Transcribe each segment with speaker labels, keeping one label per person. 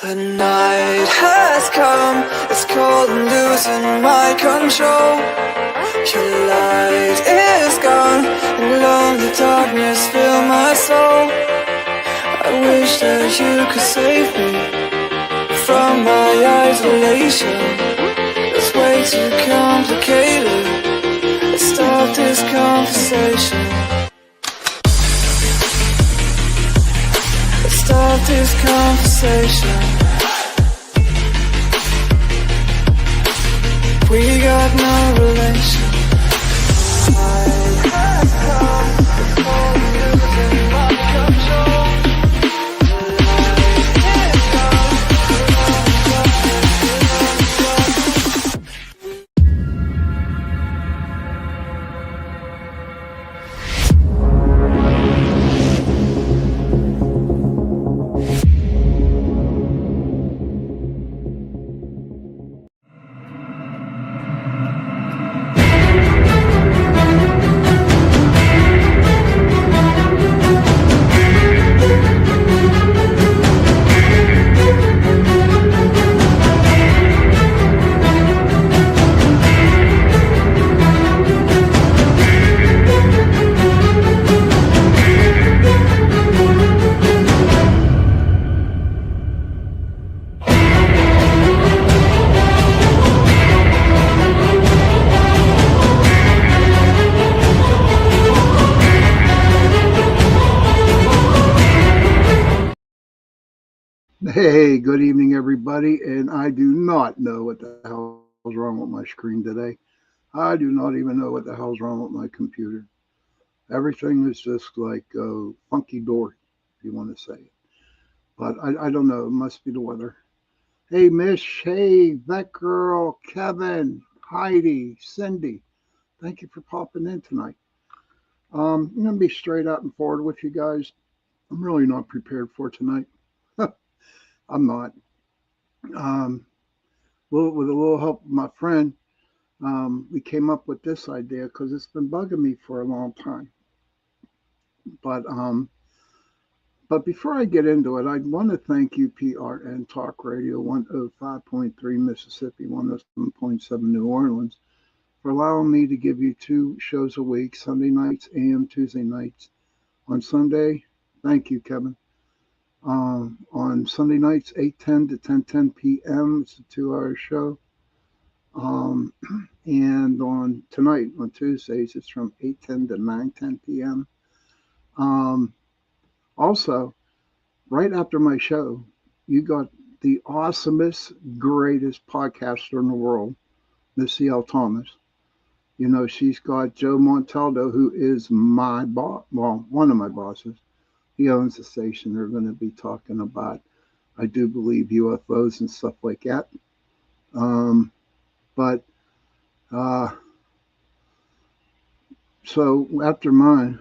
Speaker 1: The night has come, it's cold and losing my control. Your light is gone, and alone the darkness fill my soul. I wish that you could save me from my isolation. It's way too complicated. Let's stop this conversation. Let's stop this conversation. We got no relation.
Speaker 2: Hey, good evening, everybody. And I do not know what the hell is wrong with my screen today. I do not even know what the hell's wrong with my computer. Everything is just like funky dory, if you want to say it. But I don't know. It must be the weather. Hey, Mish. Hey, Vet Girl, Kevin, Heidi, Cindy. Thank you for popping in tonight. I'm going to be straight out and forward with you guys. I'm really not prepared for tonight. I'm not. Well, with a little help of my friend, we came up with this idea because it's been bugging me for a long time. But before I get into it, I want to thank UPRN Talk Radio 105.3 Mississippi, 107.7 New Orleans, for allowing me to give you 2 shows a week, Sunday nights and Tuesday nights. On Sunday, thank you, Kevin. On Sunday nights, 8:10 to 10:10 p.m. It's a 2-hour show. And on tonight, on Tuesdays, it's from 8:10 to 9:10 p.m. Also, right after my show, you got the awesomest, greatest podcaster in the world, Miss C.L. Thomas. You know, she's got Joe Montaldo, who is my boss, well, one of my bosses. He owns the station. They're going to be talking about, I do believe, UFOs and stuff like that. So after mine,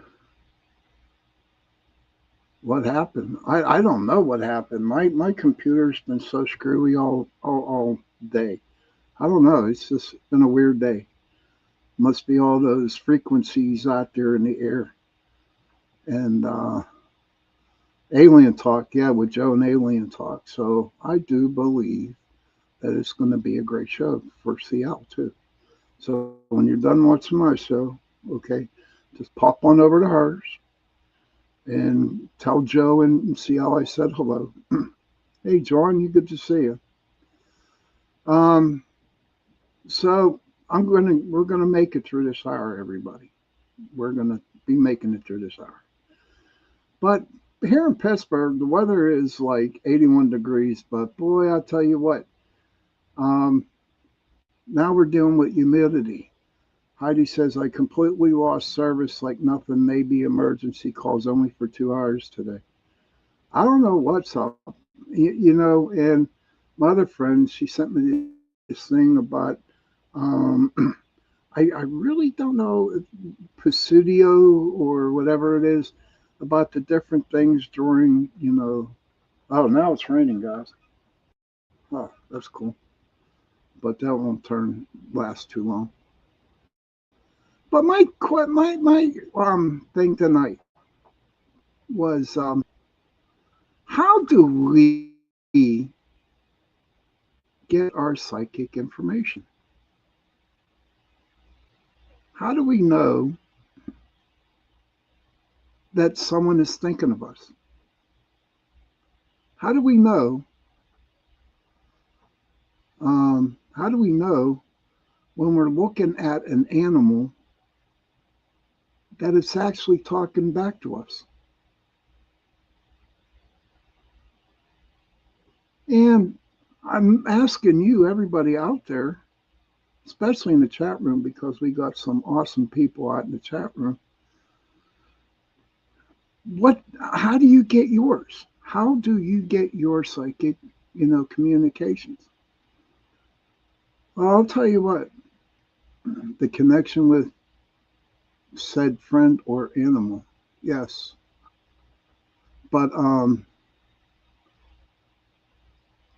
Speaker 2: what happened? I don't know what happened. My computer's been so screwy all day. I don't know. It's just been a weird day. Must be all those frequencies out there in the air. And Alien Talk, yeah, with Joe and Alien Talk. So I do believe that it's going to be a great show for CL too. So when you're done watching my show, okay, just pop on over to hers and tell Joe and CL I said hello. Hey, John, you good to see you. So we're gonna make it through this hour, everybody. We're gonna be making it through this hour. But here in Pittsburgh, the weather is like 81 degrees, but boy, I tell you what, now we're dealing with humidity. Heidi says, I completely lost service like nothing, maybe emergency calls only for 2 hours today. I don't know what's up, you know, and my other friend, she sent me this thing about, I really don't know, Presidio or whatever it is, about the different things during, you know, oh, now it's raining, guys. Oh, that's cool. But that won't last too long. But my thing tonight was how do we get our psychic information? How do we know that someone is thinking of us? How do we know? How do we know when we're looking at an animal that it's actually talking back to us? And I'm asking you, everybody out there, especially in the chat room, because we got some awesome people out in the chat room. How do you get yours? How do you get your psychic, communications? Well, I'll tell you what, the connection with said friend or animal, yes. But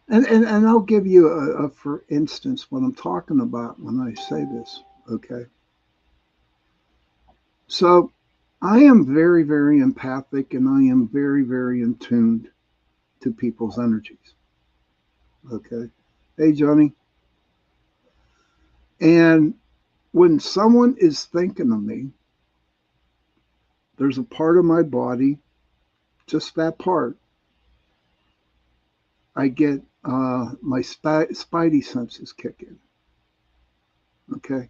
Speaker 2: and I'll give you a for instance what I'm talking about when I say this, okay? So I am very, very empathic, and I am very, very in tuned to people's energies. Okay. Hey, Johnny. And when someone is thinking of me, there's a part of my body, just that part, I get my spidey senses kick in. Okay.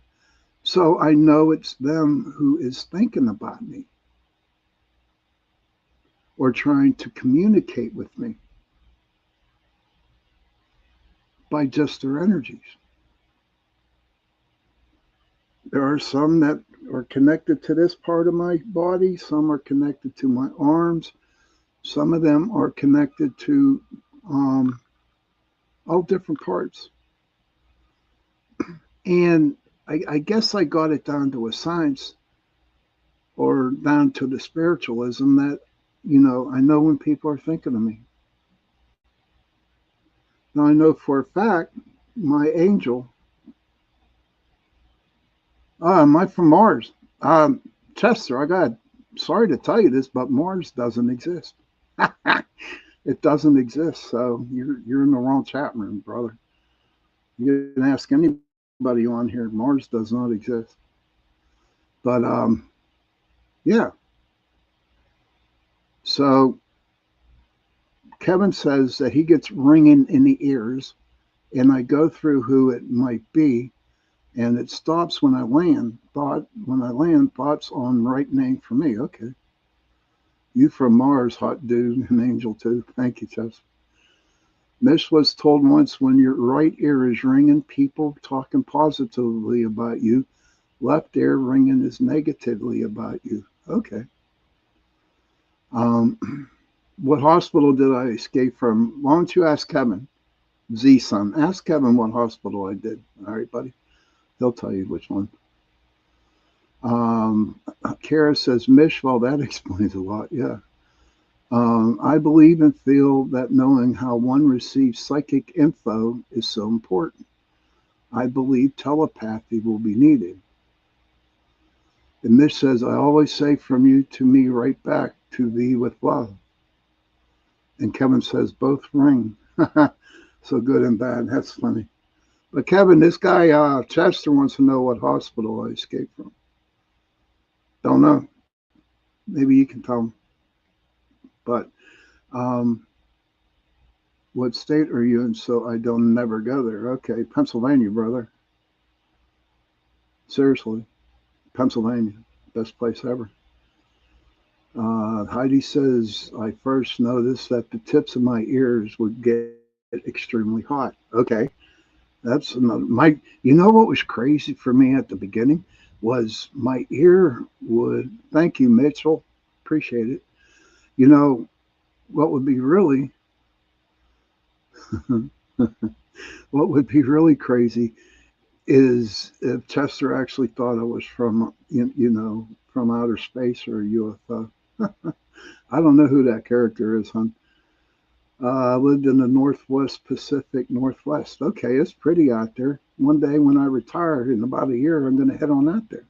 Speaker 2: So I know it's them who is thinking about me or trying to communicate with me by just their energies. There are some that are connected to this part of my body, some are connected to my arms, some of them are connected to all different parts. And I guess I got it down to a science or down to the spiritualism that, I know when people are thinking of me. Now, I know for a fact my angel, am I from Mars? Chester, sorry to tell you this, but Mars doesn't exist. It doesn't exist. So you're in the wrong chat room, brother. You can ask anybody on here. Mars does not exist. But yeah. So Kevin says that he gets ringing in the ears, and I go through who it might be, and it stops when I land. Thoughts on right name for me. Okay. You from Mars, hot dude, an angel too. Thank you, Chess. Mish was told once, when your right ear is ringing, people talking positively about you. Left ear ringing is negatively about you. Okay. What hospital did I escape from? Why don't you ask Kevin? Z-Son. Ask Kevin what hospital I did. All right, buddy. He'll tell you which one. Kara says, Mish, well, that explains a lot. Yeah. I believe and feel that knowing how one receives psychic info is so important. I believe telepathy will be needed. And Mish says, I always say from you to me right back, to thee with love. And Kevin says, both ring. So good and bad. That's funny. But Kevin, this guy, Chester, wants to know what hospital I escaped from. Don't know. Maybe you can tell him. But what state are you in? So I don't never go there. Okay, Pennsylvania, brother. Seriously, Pennsylvania, best place ever. Heidi says, I first noticed that the tips of my ears would get extremely hot. Okay, that's another. You know what was crazy for me at the beginning was my ear would. Thank you, Mitchell. Appreciate it. You know what would be really what would be really crazy is if Chester actually thought I was from from outer space or a UFO. I don't know who that character is, hon. I lived in the Northwest Pacific Northwest. Okay, it's pretty out there. One day when I retire in about a year, I'm going to head on out there.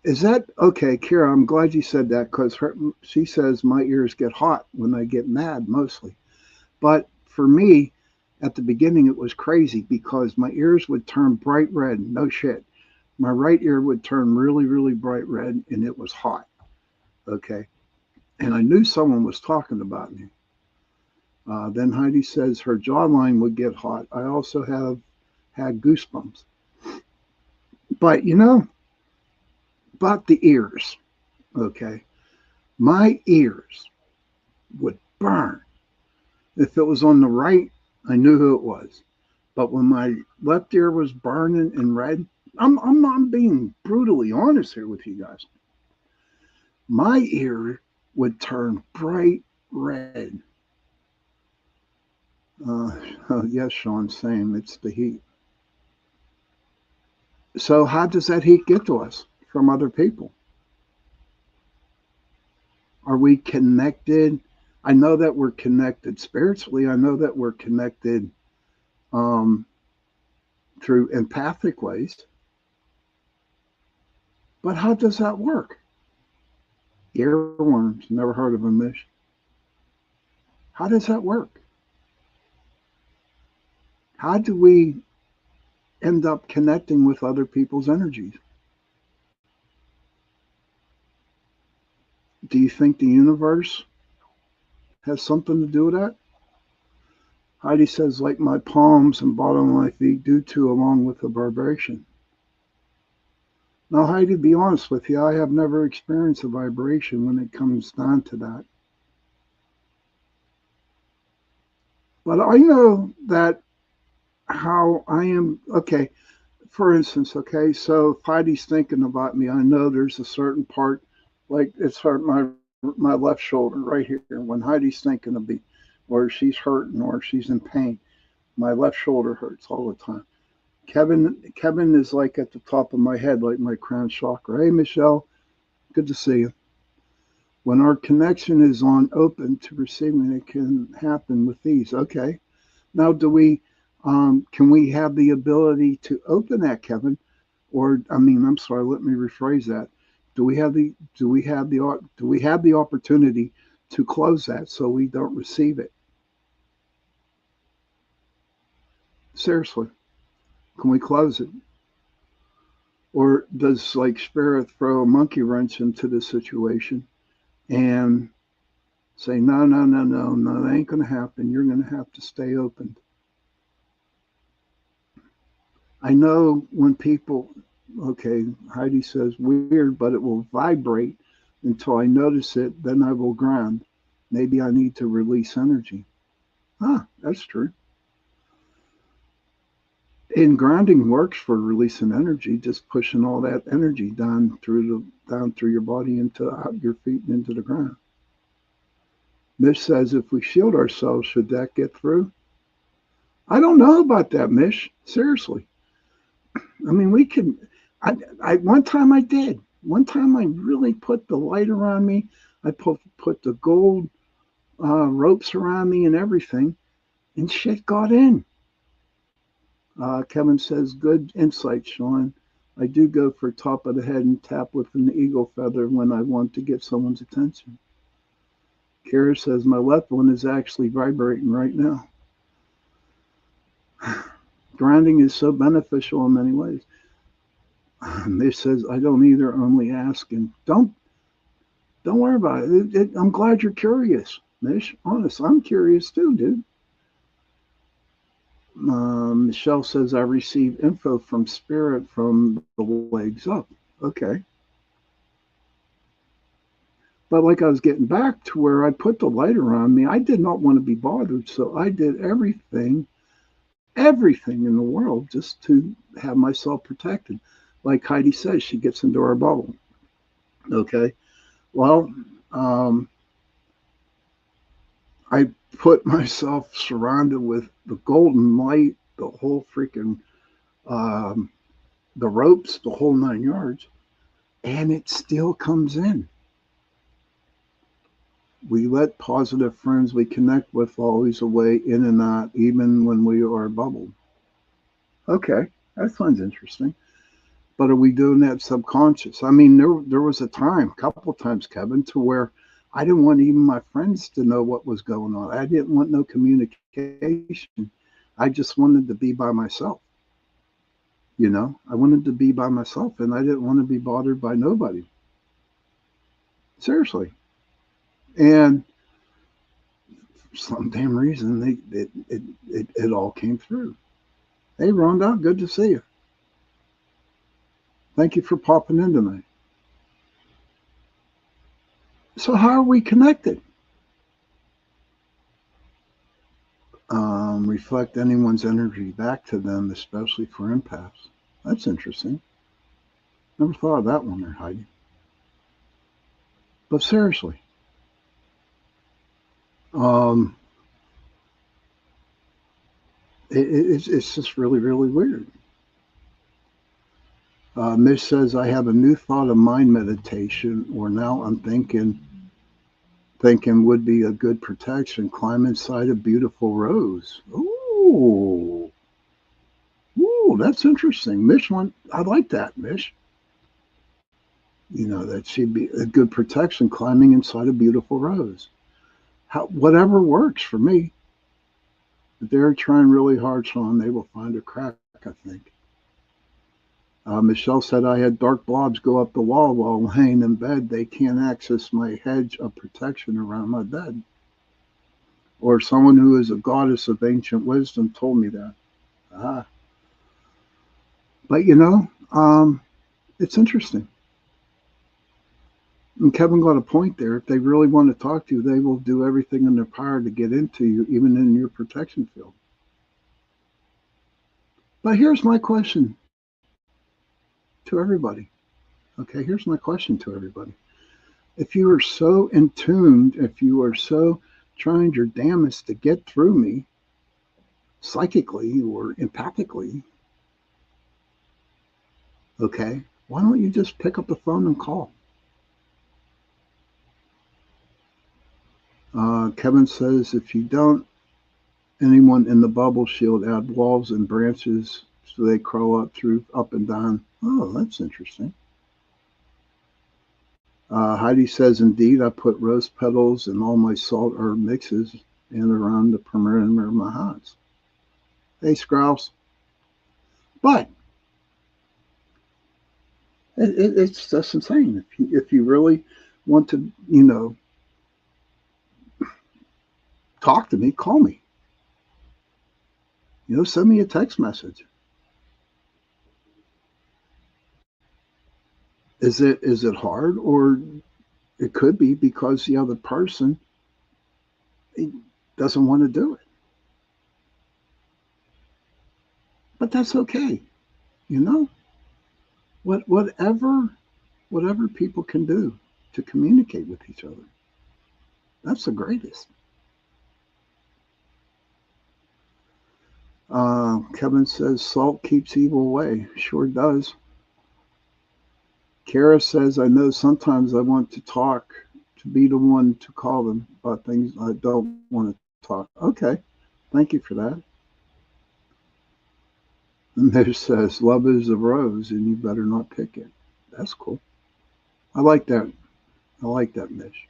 Speaker 2: Is that okay, Kira? I'm glad you said that because she says my ears get hot when I get mad mostly. But for me, At the beginning, it was crazy because my ears would turn bright red. No shit. My right ear would turn really, really bright red, and it was hot. Okay. And I knew someone was talking about me. Then Heidi says her jawline would get hot. I also have had goosebumps. But about the ears, okay, my ears would burn. If it was on the right, I knew who it was. But when my left ear was burning and red, I'm being brutally honest here with you guys. My ear would turn bright red. Oh, yes, Sean, same. It's the heat. So how does that heat get to us from other people? Are we connected? I know that we're connected spiritually. I know that we're connected um, through empathic ways. But how does that work? Earworms, never heard of them, Mish. How does that work? How do we end up connecting with other people's energies? Do you think the universe has something to do with that? Heidi says, like my palms and bottom of my feet do too, along with the vibration. Now, Heidi, to be honest with you, I have never experienced a vibration when it comes down to that. But I know that how I am, okay, for instance, okay, so if Heidi's thinking about me, I know there's a certain part, like it's hurt my left shoulder right here. When Heidi's thinking of me, or she's hurting, or she's in pain, my left shoulder hurts all the time. Kevin is like at the top of my head, like my crown chakra. Hey, Michelle, good to see you. When our connection is on open to receiving, it can happen with ease. Okay. Now, can we have the ability to open that, Kevin? Or, I mean, I'm sorry, let me rephrase that. Do we have the opportunity to close that so we don't receive it? Seriously, can we close it? Or does like spirit throw a monkey wrench into the situation and say, no, no, no, no, no, that ain't going to happen. You're going to have to stay open. I know when people, okay, Heidi says weird, but it will vibrate until I notice it, then I will ground. Maybe I need to release energy. That's true. And grounding works for releasing energy, just pushing all that energy down through your body into out your feet and into the ground. Mish says if we shield ourselves, should that get through? I don't know about that, Mish. Seriously. I mean, we can. One time I did. One time I really put the light around me. I put the gold ropes around me and everything, and shit got in. Kevin says, good insight, Sean. I do go for top of the head and tap with an eagle feather when I want to get someone's attention. Kara says, my left one is actually vibrating right now. Grounding is so beneficial in many ways. Mish says, I don't either, only ask. And don't worry about it. I'm glad you're curious, Mish. Honest, I'm curious too, dude. Michelle says, I received info from spirit from the legs up. Okay. But like I was getting back to where I put the light around me, I did not want to be bothered. So I did everything in the world just to have myself protected. Like Heidi says, she gets into our bubble. Okay. Well, I put myself surrounded with the golden light, the whole freaking, the ropes, the whole 9 yards, and it still comes in. We let positive friends we connect with always away in and out, even when we are bubbled. Okay, that sounds interesting. But are we doing that subconscious? I mean, there was a couple times, Kevin, to where I didn't want even my friends to know what was going on. I didn't want no communication. I just wanted to be by myself. I wanted to be by myself, and I didn't want to be bothered by nobody. Seriously. And for some damn reason, it all came through. Hey, Rhonda, good to see you. Thank you for popping in tonight. So, how are we connected? Reflect anyone's energy back to them, especially for empaths. That's interesting. Never thought of that one there, Heidi. But seriously, um, it's just really, really weird. Mish says, I have a new thought of mind meditation, or now I'm thinking would be a good protection. Climb inside a beautiful rose. Ooh. Ooh, that's interesting. Mish I like that, Mish. That she'd be a good protection climbing inside a beautiful rose. Whatever works for me. If they're trying really hard, Sean, they will find a crack, I think. Michelle said, I had dark blobs go up the wall while laying in bed. They can't access my hedge of protection around my bed. Or someone who is a goddess of ancient wisdom told me that. Ah. But it's interesting. And Kevin got a point there. If they really want to talk to you, they will do everything in their power to get into you, even in your protection field. But here's my question to everybody. Okay, here's my question to everybody. If you are so in tuned, if you are so trying your damnedest to get through me psychically or empathically, okay, why don't you just pick up the phone and call? Kevin says, if you don't, anyone in the bubble shield add walls and branches so they crawl up and down. Oh, that's interesting. Heidi says, indeed, I put rose petals in all my salt herb mixes and around the perimeter of my house. Hey, Scrouse. But it's just insane. If you really want to, talk to me, call me. Send me a text message. Is it hard? Or it could be because the other person doesn't want to do it. But that's okay. Whatever people can do to communicate with each other, that's the greatest. Kevin says salt keeps evil away. Sure does. Kara says, I know sometimes I want to talk, to be the one to call them about things I don't want to talk. Okay, thank you for that. And there says, love is a rose and you better not pick it. That's cool. I like that. I like that, Mitch.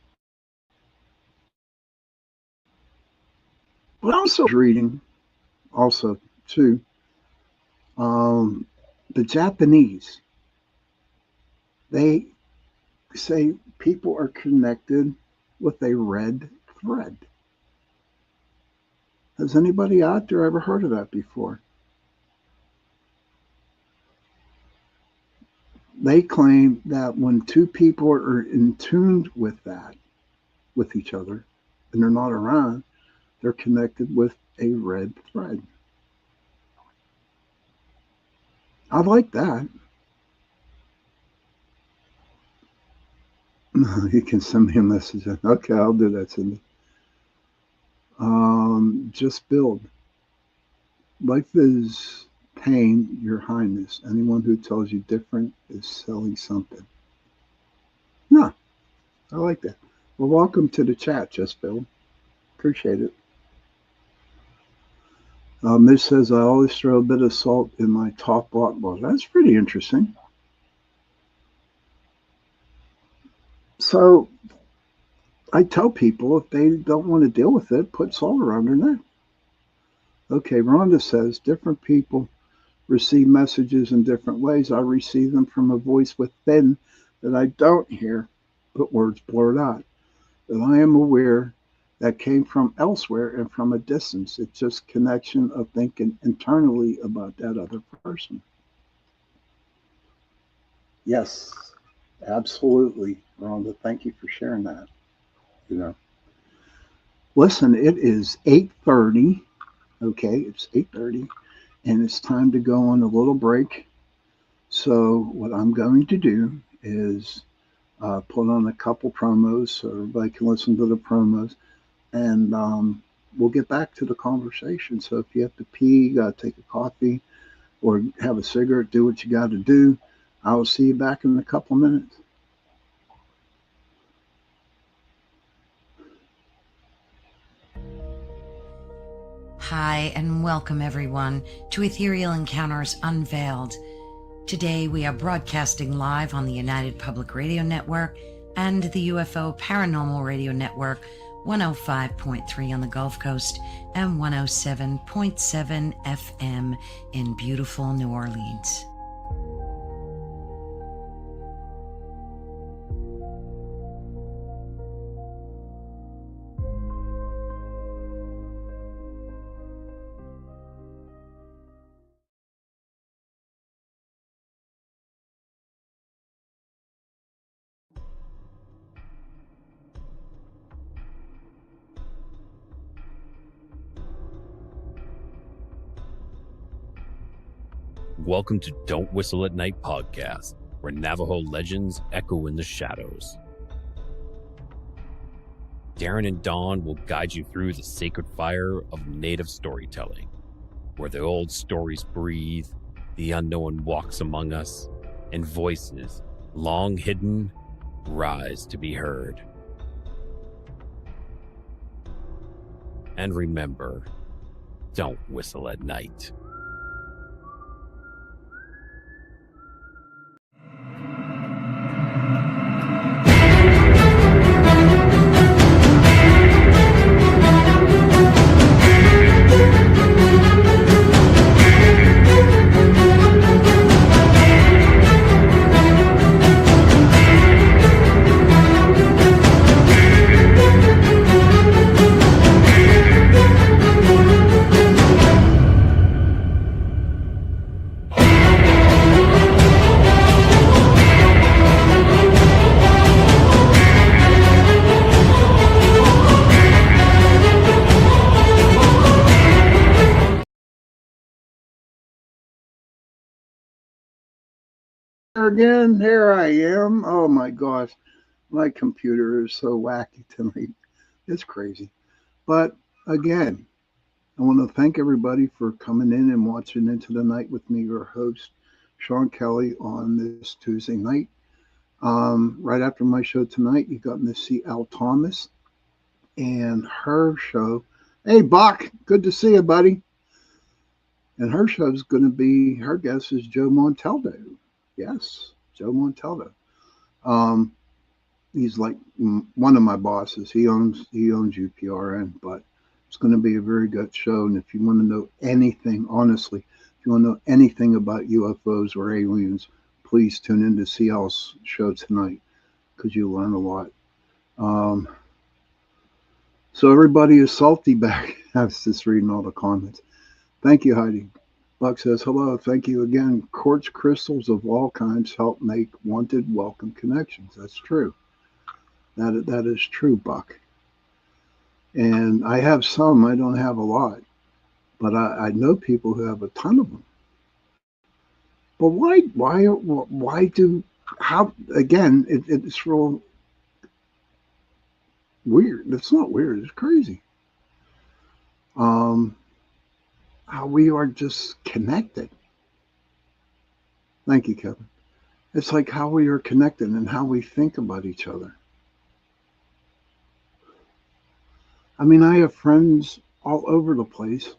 Speaker 2: But also reading, also too, the Japanese, they say people are connected with a red thread. Has anybody out there ever heard of that before? They claim that when two people are in tune with that, with each other, and they're not around, they're connected with a red thread. I like that. You can send me a message. Okay, I'll do that, Cindy. Just build. Life is pain, Your Highness. Anyone who tells you different is selling something. No, I like that. Well, welcome to the chat, Just Build. Appreciate it. Mitch says, I always throw a bit of salt in my top bottle. That's pretty interesting. So I tell people if they don't want to deal with it, put salt around their neck. Okay, Rhonda says different people receive messages in different ways. I receive them from a voice within that I don't hear, but words blurred out. That I am aware that came from elsewhere and from a distance. It's just connection of thinking internally about that other person. Yes, absolutely, Rhonda. Thank you for sharing that. You know, listen, it is 8:30. Okay, it's 8:30, and it's time to go on a little break. So what I'm going to do is put on a couple promos so everybody can listen to the promos, and we'll get back to the conversation. So if you have to pee, you got to take a coffee or have a cigarette, do what you got to do. I will see you back in a couple of minutes.
Speaker 3: Hi, and welcome everyone to Ethereal Encounters Unveiled. Today we are broadcasting live on the United Public Radio Network and the UFO Paranormal Radio Network, 105.3 on the Gulf Coast and 107.7 FM in beautiful New Orleans.
Speaker 4: Welcome to Don't Whistle at Night podcast, where Navajo legends echo in the shadows. Darren and Dawn will guide you through the sacred fire of native storytelling, where the old stories breathe, the unknown walks among us, and voices, long hidden, rise to be heard. And remember, don't whistle at night.
Speaker 2: Again, here I am. Oh my gosh, my computer is so wacky tonight. It's crazy. But again, I want to thank everybody for coming in and watching Into the Night with me, your host, Sean Kelly, on this Tuesday night. Right after my show tonight, you got Miss C. L. Thomas and her show. Hey, Buck, good to see you, buddy. And her show is going to be, her guest is Joe Montaldo. Yes, Joe Montaldo. Um, he's like one of my bosses. He owns UPRN, but it's going to be a very good show. And if you want to know anything, honestly, if you want to know anything about UFOs or aliens, please tune in to CL's show tonight because you'll learn a lot. So everybody is salty back. I was just reading all the comments. Thank you, Heidi. Buck says, hello, thank you again. Quartz crystals of all kinds help make wanted welcome connections. That's true. That is true, Buck. And I have some, I don't have a lot. But I know people who have a ton of them. But why do, how, again, it's real weird. It's not weird, it's crazy. How we are just connected. Thank you, Kevin. It's like how we are connected and how we think about each other. I mean, I have friends all over the place,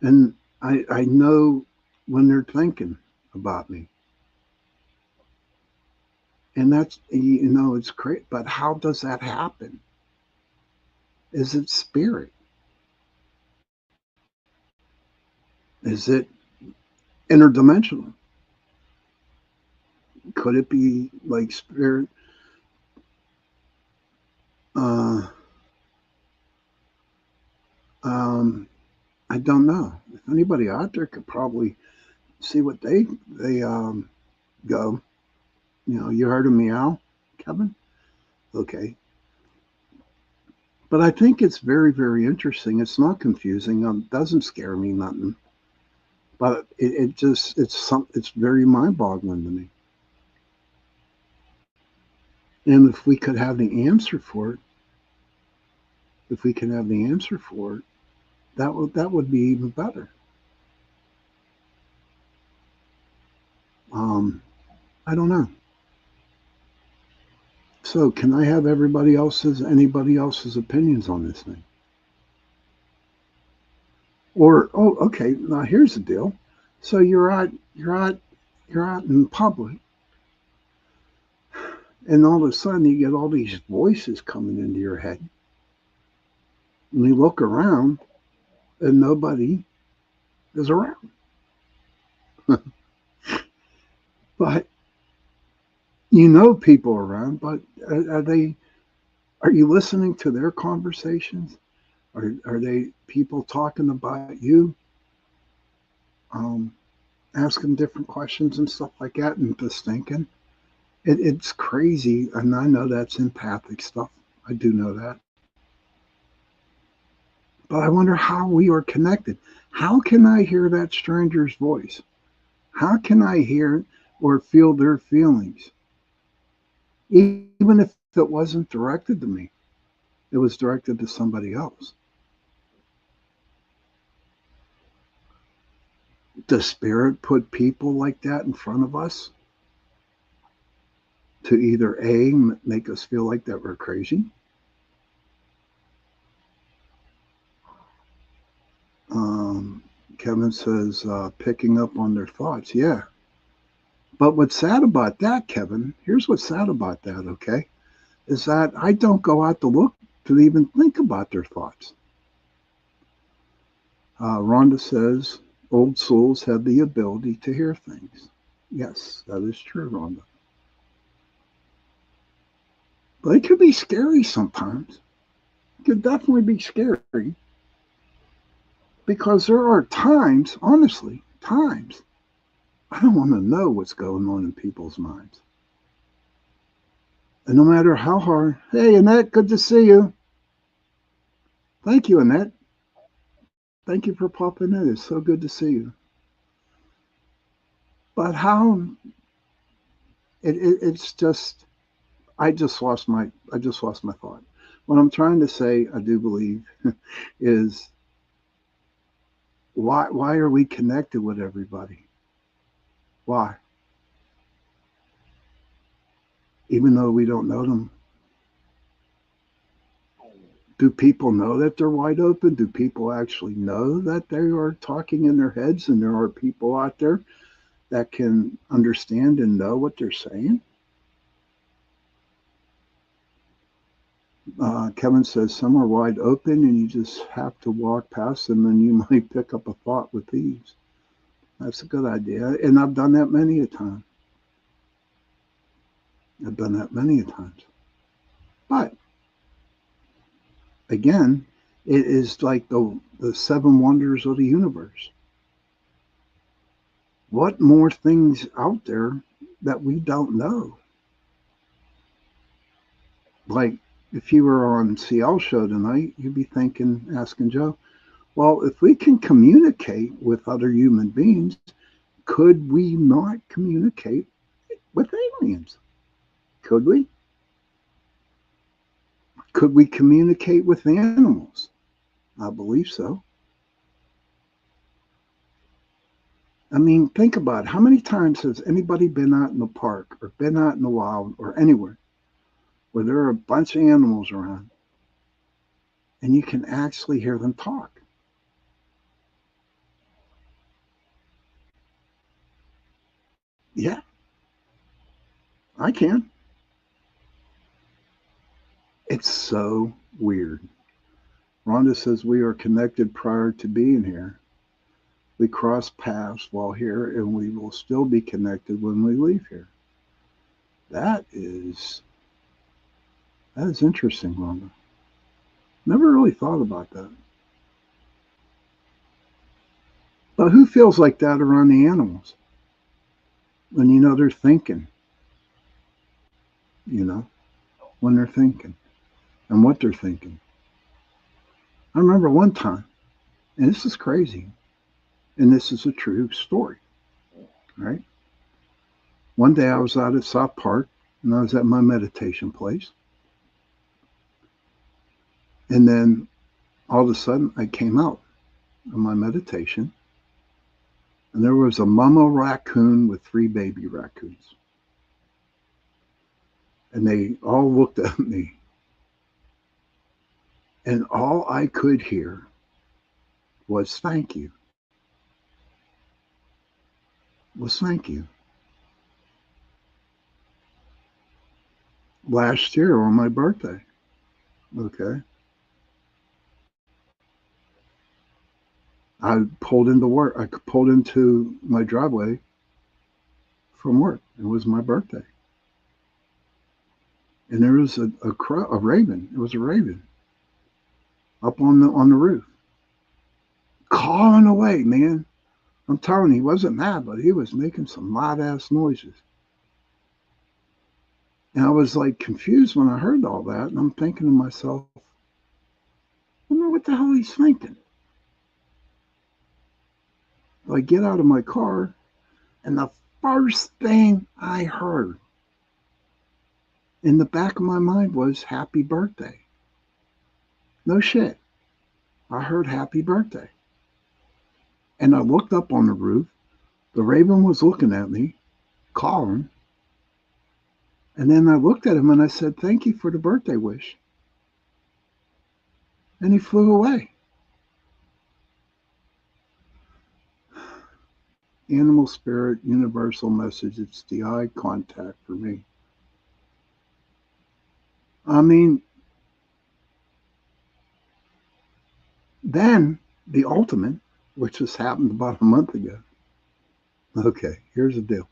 Speaker 2: and I know when they're thinking about me. And that's, it's great. But how does that happen? Is it spirit? Is it interdimensional? Could it be like spirit? Uh, I don't know. If anybody out there could probably see what they go. You know, you heard a meow, Kevin? Okay. But I think it's very, very interesting. It's not confusing. Doesn't scare me nothing. But it just it's very mind-boggling to me. And if we could have the answer for it, if we can have the answer for it, that would be even better. Um, I don't know. So can I have anybody else's opinions on this thing? Or okay, now here's the deal. So you're out in public, and all of a sudden you get all these voices coming into your head, and you look around, and nobody is around. But you know people are around, but are they? Are you listening to their conversations? Are they people talking about you, um, asking different questions and stuff like that, and just thinking? It's crazy, and I know that's empathic stuff. I do know that. But I wonder how we are connected. How can I hear that stranger's voice? How can I hear or feel their feelings? Even if it wasn't directed to me, it was directed to somebody else. Does spirit put people like that in front of us to either A, make us feel like that we're crazy? Um, Kevin says, picking up on their thoughts. Yeah. But what's sad about that, Kevin, here's what's sad about that, okay, is that I don't go out to look to even think about their thoughts. Rhonda says, old souls have the ability to hear things. Yes, that is true, Rhonda. But it could be scary sometimes. It could definitely be scary because there are times, honestly, times, I don't want to know what's going on in people's minds. And no matter how hard, hey, Annette, good to see you. Thank you, Annette. Thank you for popping in. It's so good to see you. But how it's just I just lost my thought. What I'm trying to say, I do believe, is why are we connected with everybody? Why? Even though we don't know them. Do people know that they're wide open? Do people actually know that they are talking in their heads and there are people out there that can understand and know what they're saying? Kevin says some are wide open and you just have to walk past them and you might pick up a thought with ease. That's a good idea. And I've done that many a time. I've done that many a times. But again, it is like the seven wonders of the universe. What more things out there that we don't know? Like if you were on CL show tonight, you'd be thinking, asking Joe, well, if we can communicate with other human beings, could we not communicate with aliens? Could we? Could we communicate with animals? I believe so. I mean, think about it. How many times has anybody been out in the park or been out in the wild or anywhere where there are a bunch of animals around and you can actually hear them talk? Yeah, I can. It's so weird. Rhonda says we are connected prior to being here. We cross paths while here, and we will still be connected when we leave here. That is interesting, Rhonda. Never really thought about that. But who feels like that around the animals? When you know they're thinking, when they're thinking and what they're thinking. I remember one time, and this is crazy, and this is a true story, right? One day I was out at South Park, and I was at my meditation place. And then all of a sudden, I came out of my meditation, and there was a mama raccoon with 3 baby raccoons. And they all looked at me. And all I could hear was thank you. Thank you. Last year on my birthday, okay, I pulled into work. I pulled into my driveway from work. It was my birthday. And there was a raven. It was a raven up on the roof, cawing away, man. I'm telling you, he wasn't mad, but he was making some loud ass noises. And I was like confused when I heard all that, and I'm thinking to myself, I wonder what the hell he's thinking. I get out of my car, and the first thing I heard in the back of my mind was happy birthday. No shit. I heard happy birthday. And I looked up on the roof. The raven was looking at me, calling. And then I looked at him and I said, thank you for the birthday wish. And he flew away. Animal spirit, universal message. It's the eye contact for me. I mean, then the ultimate, which just happened about a month ago. Okay, here's the deal.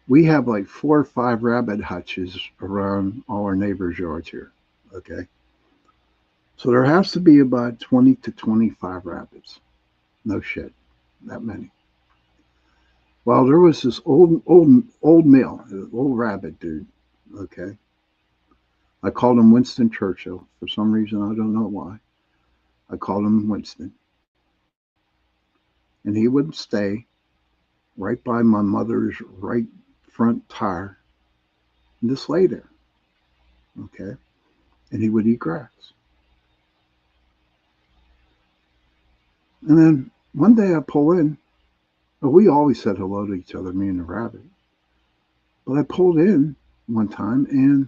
Speaker 2: We have like 4 or 5 rabbit hutches around all our neighbors' yards here. Okay. So there has to be about 20 to 25 rabbits. No shit. That many. Well, there was this old male, old rabbit dude. Okay. I called him Winston Churchill. For some reason, I don't know why. I called him Winston. And he would stay right by my mother's right front tire and just lay there. Okay. And he would eat grass. And then one day I pull in. Well, we always said hello to each other, me and the rabbit. But I pulled in one time and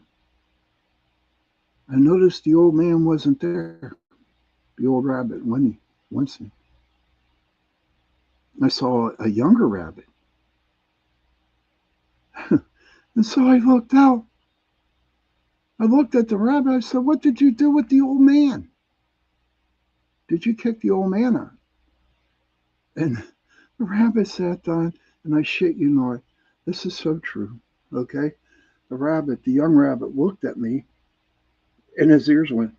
Speaker 2: I noticed the old man wasn't there. The old rabbit, Winston. I saw a younger rabbit. And so I looked out. I looked at the rabbit. I said, what did you do with the old man? Did you kick the old man out? And the rabbit sat down, and I shit you not, this is so true, okay? The young rabbit looked at me, and his ears went,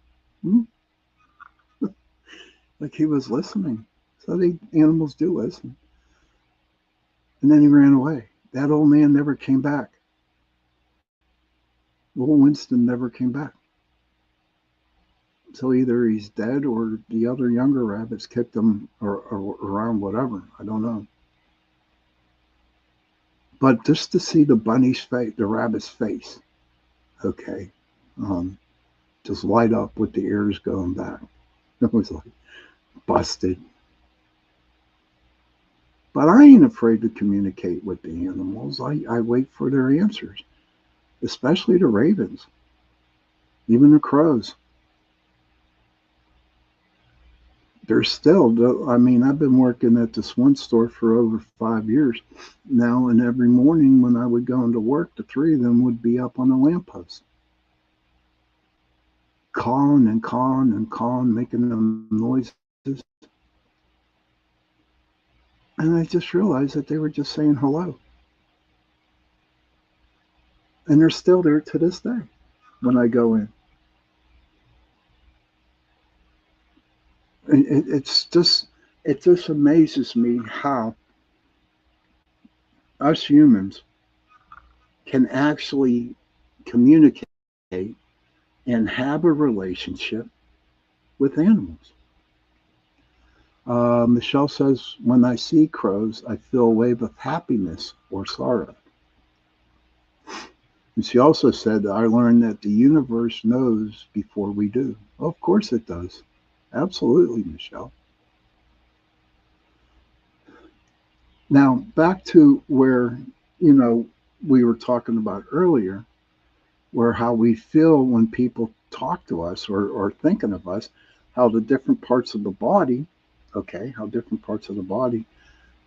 Speaker 2: like he was listening. So the animals do listen. And then he ran away. That old man never came back. Old Winston never came back. So either he's dead or the other younger rabbits kicked him or around, whatever. I don't know. But just to see the bunny's face, the rabbit's face, okay, just light up with the ears going back. It was like busted. But I ain't afraid to communicate with the animals. I wait for their answers, especially the ravens, even the crows. They're still, I mean, I've been working at this one store for over 5 years now, and every morning when I would go into work, the 3 of them would be up on the lamppost, calling and calling and calling, making them noises. And I just realized that they were just saying hello. And they're still there to this day when I go in. It just amazes me how us humans can actually communicate and have a relationship with animals. Michelle says, when I see crows, I feel a wave of happiness or sorrow. And she also said, I learned that the universe knows before we do. Well, of course it does. Absolutely, Michelle. Now, back to where, we were talking about earlier, where how we feel when people talk to us or thinking of us, how the different parts of the body, okay, how different parts of the body,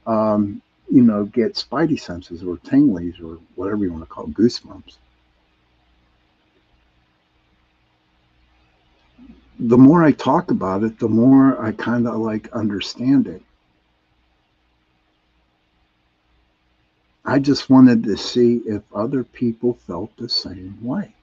Speaker 2: get spidey senses or tinglies or whatever you want to call it, goosebumps. The more I talk about it, the more I kind of like understand it. I just wanted to see if other people felt the same way.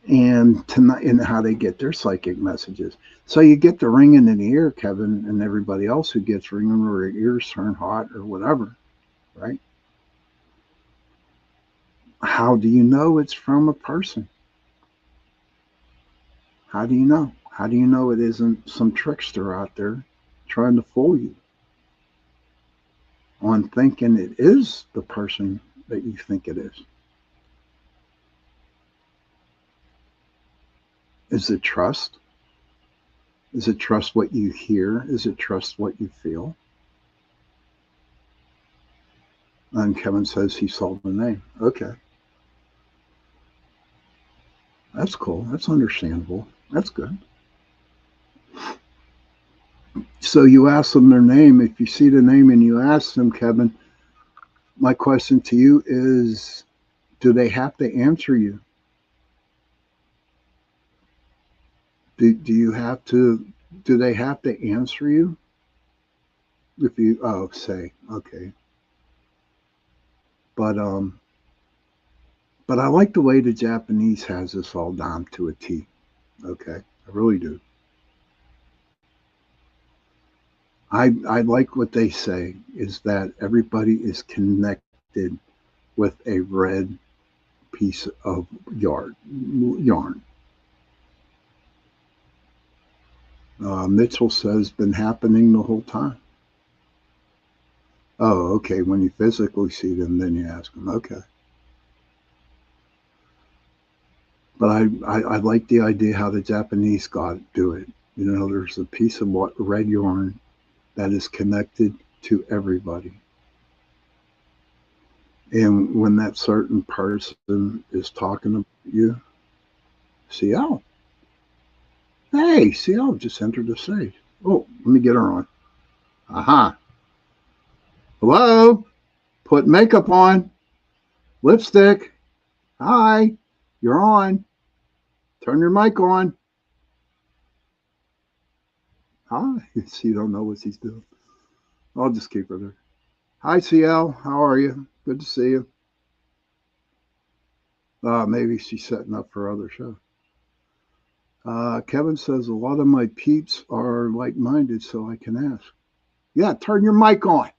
Speaker 2: And tonight, and how they get their psychic messages. So you get the ringing in the ear, Kevin, and everybody else who gets ringing or their ears turn hot or whatever, right? How do you know it's from a person? How do you know? How do you know it isn't some trickster out there trying to fool you on thinking it is the person that you think it is? Is it trust? Is it trust what you hear? Is it trust what you feel? And Kevin says he saw the name. Okay. That's cool. That's understandable. That's good. So you ask them their name. If you see the name and you ask them, Kevin, my question to you is, do they have to answer you? Do they have to answer you? If you, say, okay. But I like the way the Japanese has this all down to a T. Okay. I really do. I like what they say is that everybody is connected with a red piece of yarn. Mitchell says been happening the whole time. Oh, okay. When you physically see them, then you ask them. Okay. But I like the idea how the Japanese do it. There's a piece of red yarn that is connected to everybody. And when that certain person is talking about you, CL. Hey, CL just entered the stage. Oh, let me get her on. Aha. Hello? Put makeup on. Lipstick. Hi. You're on. Turn your mic on. Hi. She don't know what she's doing. I'll just keep her there. Hi, CL. How are you? Good to see you. Maybe she's setting up for other show. Kevin says a lot of my peeps are like-minded, so I can ask. Yeah, turn your mic on.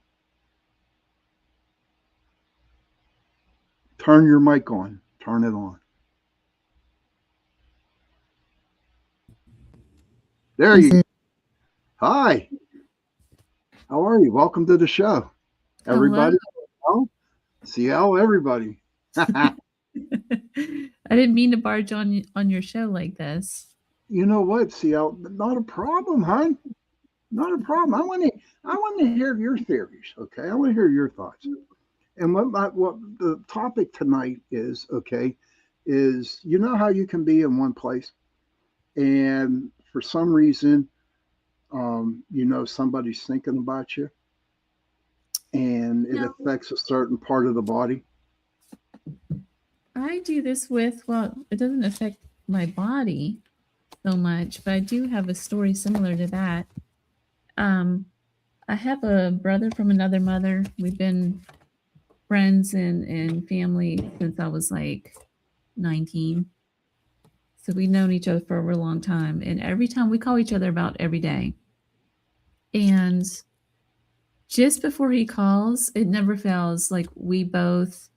Speaker 2: Turn your mic on. Turn it on. There you go. Hi. How are you? Welcome to the show. Everybody. Hello. CL, everybody.
Speaker 5: I didn't mean to barge on your show like this.
Speaker 2: You know what, CL? Not a problem, hon. Not a problem. I want to hear your theories. Okay, I want to hear your thoughts. And what the topic tonight is, okay, is how you can be in one place, and for some reason, somebody's thinking about you, and it affects a certain part of the body.
Speaker 5: I do this it doesn't affect my body so much, but I do have a story similar to that. I have a brother from another mother. We've been friends and family since I was like 19. So we've known each other for a real long time. And every time we call each other about every day. And just before he calls, it never fails. Like we both,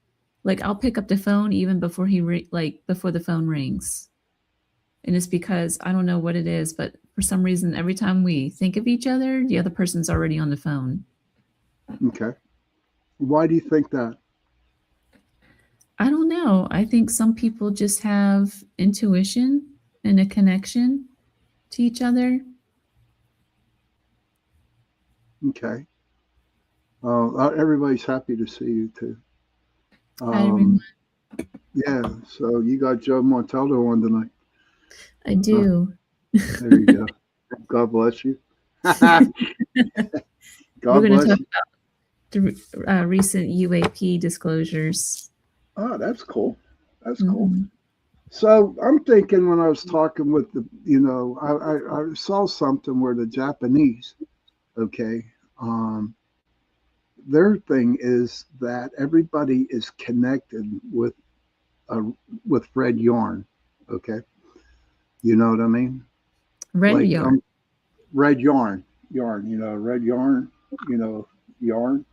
Speaker 5: like I'll pick up the phone even before before the phone rings. And it's because I don't know what it is, but for some reason, every time we think of each other, the other person's already on the phone.
Speaker 2: Okay. Why do you think that?
Speaker 5: I don't know. I think some people just have intuition and a connection to each other.
Speaker 2: Okay. Everybody's happy to see you too.
Speaker 5: Hi, everyone.
Speaker 2: Yeah. So you got Joe Montaldo on tonight.
Speaker 5: I do.
Speaker 2: There you go. God bless you. God
Speaker 5: We're going to
Speaker 2: bless
Speaker 5: talk
Speaker 2: you.
Speaker 5: about the recent UAP disclosures.
Speaker 2: Oh, that's cool. That's cool. So I'm thinking when I was talking with the, I saw something where the Japanese, okay, their thing is that everybody is connected with red yarn, okay. You know what I mean?
Speaker 5: Red yarn.
Speaker 2: Red yarn, red yarn, yarn.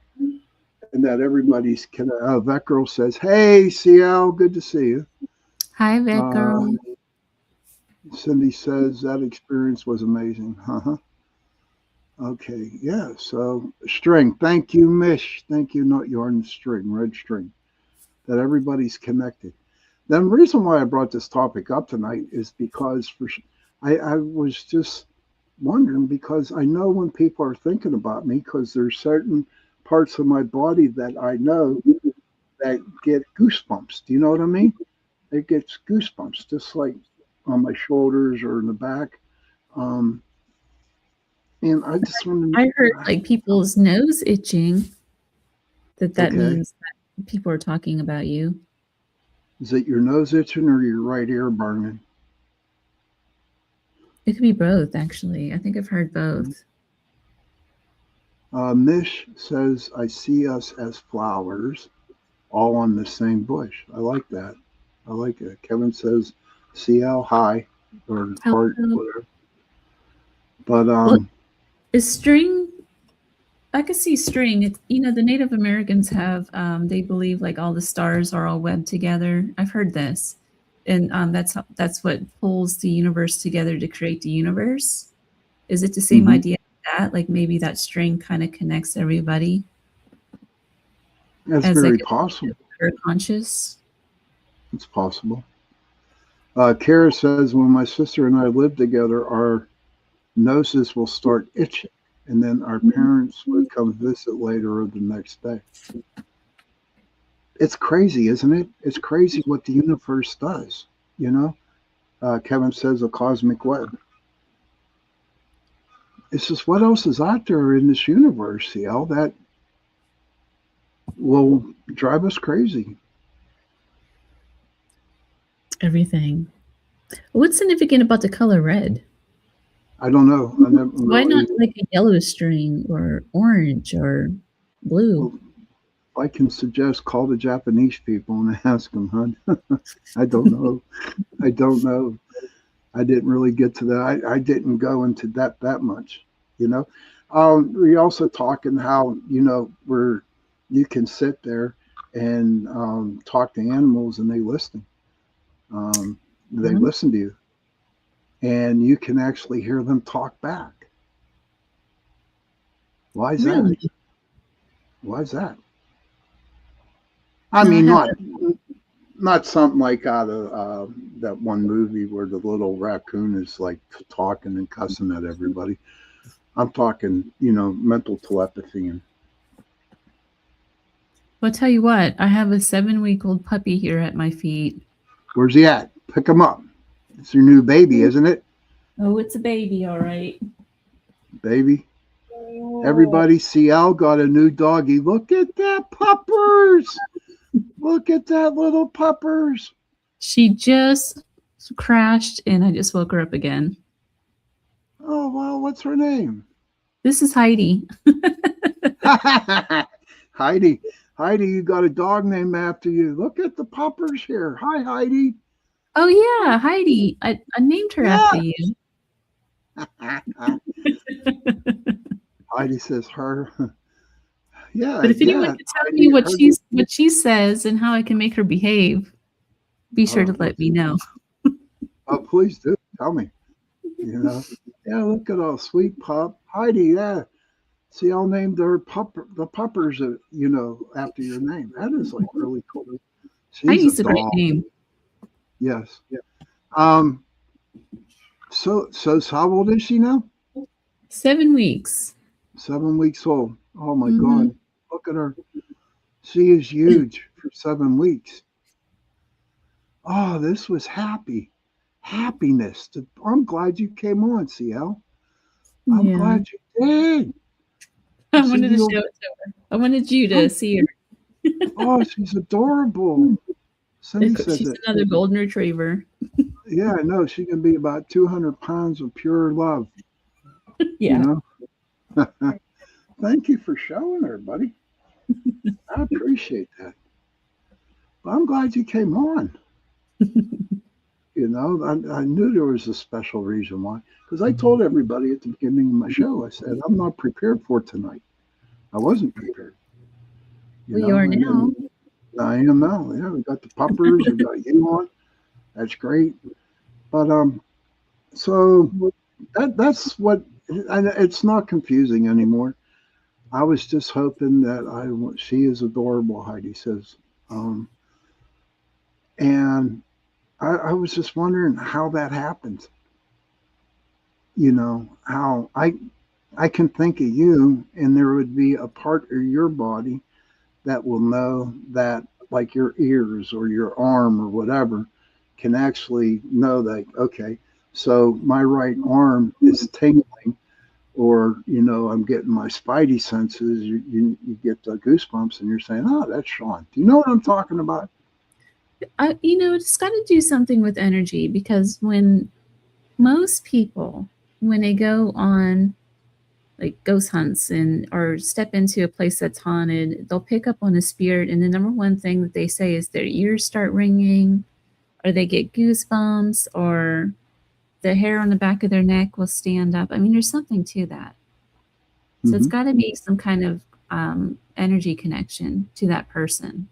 Speaker 2: And that everybody's Vet Girl says, "Hey, CL, good to see you."
Speaker 5: Hi, Vet Girl.
Speaker 2: Cindy says that experience was amazing. Okay, yeah. So string, thank you, Mish. Thank you, not yarn, string, red string. That everybody's connected. Then the reason why I brought this topic up tonight is because I was just wondering, because I know when people are thinking about me, because there's certain parts of my body that I know that get goosebumps. Do you know what I mean? It gets goosebumps, just like on my shoulders or in the back. And I just wonder.
Speaker 5: I heard like people's nose itching. That means that people are talking about you.
Speaker 2: Is it your nose itching or your right ear burning?
Speaker 5: It could be both, actually. I think I've heard both.
Speaker 2: Mish says, "I see us as flowers, all on the same bush." I like that. I like it. Kevin says, "CL, hi," or heart, whatever. But
Speaker 5: is string? I could see string. It's, the Native Americans have. They believe like all the stars are all webbed together. I've heard this, and that's what pulls the universe together to create the universe. Is it the same idea as that? Like maybe that string kind of connects everybody.
Speaker 2: That's very possible.
Speaker 5: Conscious.
Speaker 2: It's possible. Kara says, "When my sister and I live together, our noses will start itching, and then our parents would come visit later or the next day." It's crazy, isn't it? It's crazy what the universe does. Kevin says a cosmic web. It's just, what else is out there in this universe, CL, that will drive us crazy?
Speaker 5: Everything. What's significant about the color red?
Speaker 2: I don't know.
Speaker 5: Why not like a yellow string or orange or blue?
Speaker 2: Well, I can suggest call the Japanese people and ask them, huh? I don't know. I don't know. I didn't really get to that. I didn't go into that much, We also talking how, where you can sit there and talk to animals and they listen. They listen to you. And you can actually hear them talk back. Why is that? Why is that? I mean, not something like out of that one movie where the little raccoon is like talking and cussing at everybody. I'm talking, mental telepathy. And
Speaker 5: I'll tell you what, I have a 7-week-old puppy here at my feet.
Speaker 2: Where's he at? Pick him up. It's your new baby, isn't it?
Speaker 5: Oh, it's a baby, all right.
Speaker 2: Baby. Everybody, CL got a new doggy. Look at that puppers. Look at that little puppers.
Speaker 5: She just crashed and I just woke her up again.
Speaker 2: Oh, well, what's her name?
Speaker 5: This is Heidi.
Speaker 2: Heidi, you got a dog named after you. Look at the puppers here. Hi, Heidi.
Speaker 5: Oh yeah, Heidi. I named her after you.
Speaker 2: Heidi says her. Yeah.
Speaker 5: But if anyone can tell me what she says and how I can make her behave, be sure to let me know.
Speaker 2: Oh, please do. Tell me. You know. Yeah, look at all sweet pup. Heidi, yeah. See, I'll name the puppers, after your name. That is like really cool.
Speaker 5: Heidi's a great name.
Speaker 2: Yes. Yeah. So how old is she now?
Speaker 5: 7 weeks.
Speaker 2: 7 weeks old. Oh my God. Look at her. She is huge for 7 weeks. Oh, this was happiness. I'm glad you came on, CL. I'm glad you did.
Speaker 5: I wanted to show it to her. I wanted you to see her.
Speaker 2: Oh, she's adorable.
Speaker 5: She's another golden retriever.
Speaker 2: Yeah, I know. She can be about 200 pounds of pure love.
Speaker 5: Yeah.
Speaker 2: You know? Thank you for showing her, buddy. I appreciate that. But I'm glad you came on. You know, I knew there was a special reason why. Because I told everybody at the beginning of my show, I said, I'm not prepared for tonight. I wasn't prepared.
Speaker 5: You are now.
Speaker 2: I am now. Yeah, we got the puppers, we got you on. That's great. But so that's what, and it's not confusing anymore. I was just hoping that she is adorable, Heidi says. And I was just wondering how that happens. You know, how I can think of you and there would be a part of your body that will know that, like your ears or your arm or whatever, can actually know that, okay, so my right arm is tingling, or, I'm getting my spidey senses. You get the goosebumps and you're saying, oh, that's Sean. Do you know what I'm talking about?
Speaker 5: It's got to do something with energy, because when most people, when they go on like ghost hunts or step into a place that's haunted, they'll pick up on a spirit, and the number one thing that they say is their ears start ringing, or they get goosebumps, or the hair on the back of their neck will stand up. I mean, there's something to that. So it's got to be some kind of energy connection to that person.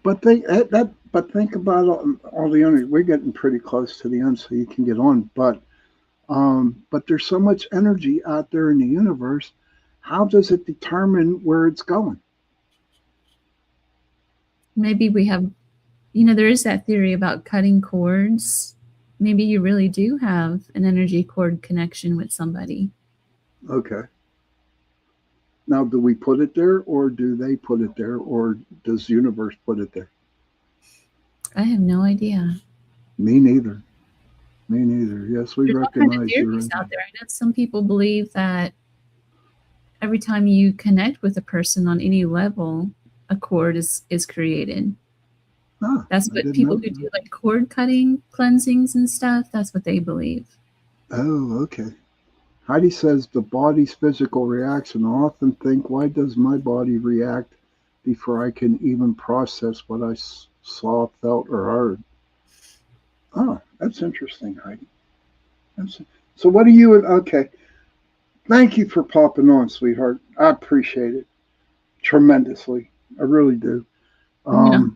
Speaker 2: But think about all the energy. We're getting pretty close to the end, so you can get on. But there's so much energy out there in the universe. How does it determine where it's going?
Speaker 5: Maybe we have, there is that theory about cutting cords. Maybe you really do have an energy cord connection with somebody.
Speaker 2: Okay. Now, do we put it there, or do they put it there, or does the universe put it there?
Speaker 5: I have no idea.
Speaker 2: Me neither. Yes, we recognize
Speaker 5: all kind of theories out there. I know some people believe that every time you connect with a person on any level, a cord is created. That's what people who do like cord cutting cleansings and stuff, that's what they believe.
Speaker 2: Oh, okay. Heidi says the body's physical reaction. I often think, why does my body react before I can even process what I saw, felt, or heard? Oh, that's interesting, Heidi. So what do you, okay. Thank you for popping on, sweetheart. I appreciate it tremendously. I really do. Okay.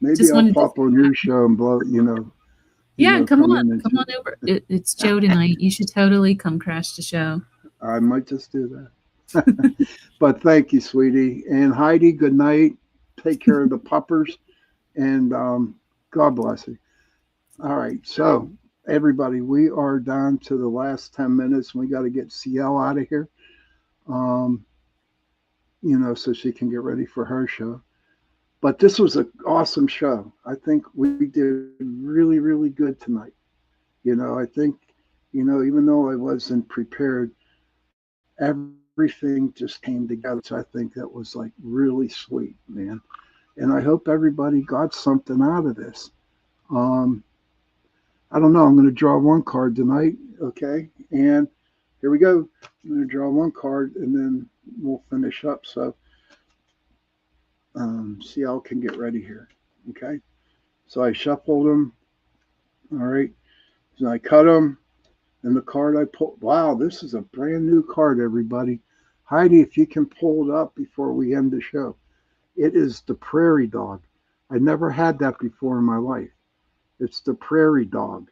Speaker 2: Maybe I'll pop on your show and blow,
Speaker 5: Yeah, come on over. It's Joe tonight. You should totally come crash the show.
Speaker 2: I might just do that. But thank you, sweetie. And Heidi, good night. Take care of the puppers. And God bless you. All right. So, everybody, we are down to the last 10 minutes. We got to get CL out of here, so she can get ready for her show. But this was an awesome show. I think we did really, really good tonight. I think, even though I wasn't prepared, everything just came together. So I think that was like really sweet, man. And I hope everybody got something out of this. I don't know. I'm going to draw one card tonight. Okay. And here we go. I'm going to draw one card and then we'll finish up. So CL can get ready here. Okay. So I shuffled them. All right. So I cut them. And the card I pulled. Wow, this is a brand new card, everybody. Heidi, if you can pull it up before we end the show. It is the prairie dog. I never had that before in my life. It's the prairie dog.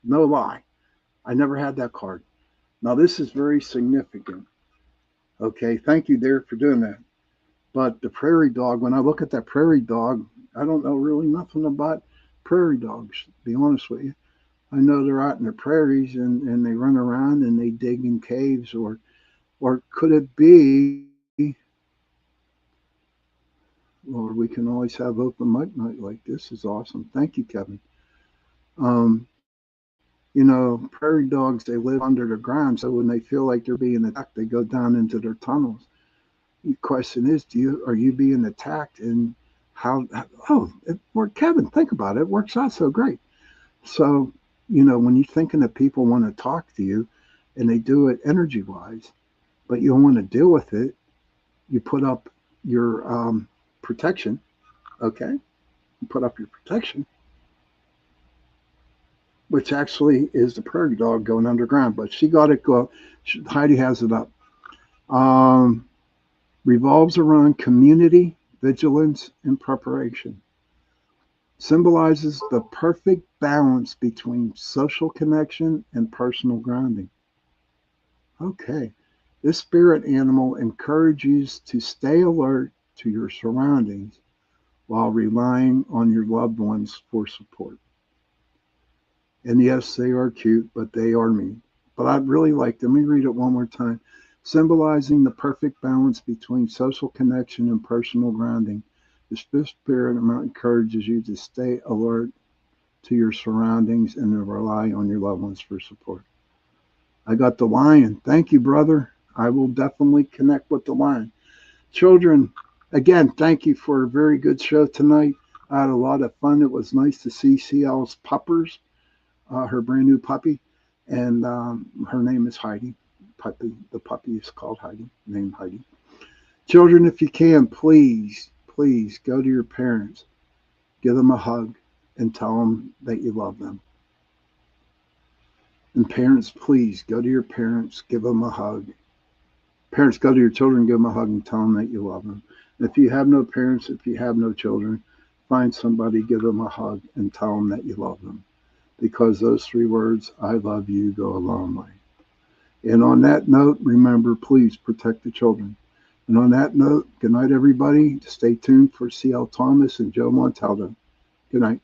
Speaker 2: No lie. I never had that card. Now, this is very significant. Okay, thank you, Derek, for doing that. But the prairie dog, when I look at that prairie dog, I don't know really nothing about prairie dogs, to be honest with you. I know they're out in the prairies and they run around and they dig in caves, or could it be, Lord, we can always have open mic night like this. Is awesome. Thank you, Kevin. You know, prairie dogs, they live under the ground, so when they feel like they're being attacked, they go down into their tunnels. The question is, are you being attacked, and how? Oh, Kevin, think about it. It works out so great. So, you know, when you're thinking that people want to talk to you, and they do it energy-wise, but you don't want to deal with it, you put up your protection. Okay, you put up your protection, which actually is the prairie dog going underground. But she got it go. Heidi has it up. Revolves around community, vigilance, and preparation. Symbolizes the perfect balance between social connection and personal grounding. Okay. This spirit animal encourages you to stay alert to your surroundings while relying on your loved ones for support. And yes, they are cute, but they are mean. But I'd really like them. Let me read it one more time. Symbolizing the perfect balance between social connection and personal grounding, the spirit encourages you to stay alert to your surroundings and to rely on your loved ones for support. I got the lion. Thank you, brother. I will definitely connect with the lion. Children, again, thank you for a very good show tonight. I had a lot of fun. It was nice to see CL's puppers. Her brand new puppy, and her name is Heidi. The puppy is called Heidi, named Heidi. Children, if you can, please go to your parents, give them a hug, and tell them that you love them. And parents, please go to your parents, give them a hug. Parents, go to your children, give them a hug, and tell them that you love them. And if you have no parents, if you have no children, find somebody, give them a hug, and tell them that you love them. Because those 3 words, I love you, go a long way. And on that note, remember, please protect the children. And on that note, good night, everybody. Stay tuned for CL Thomas and Joe Montaldo. Good night.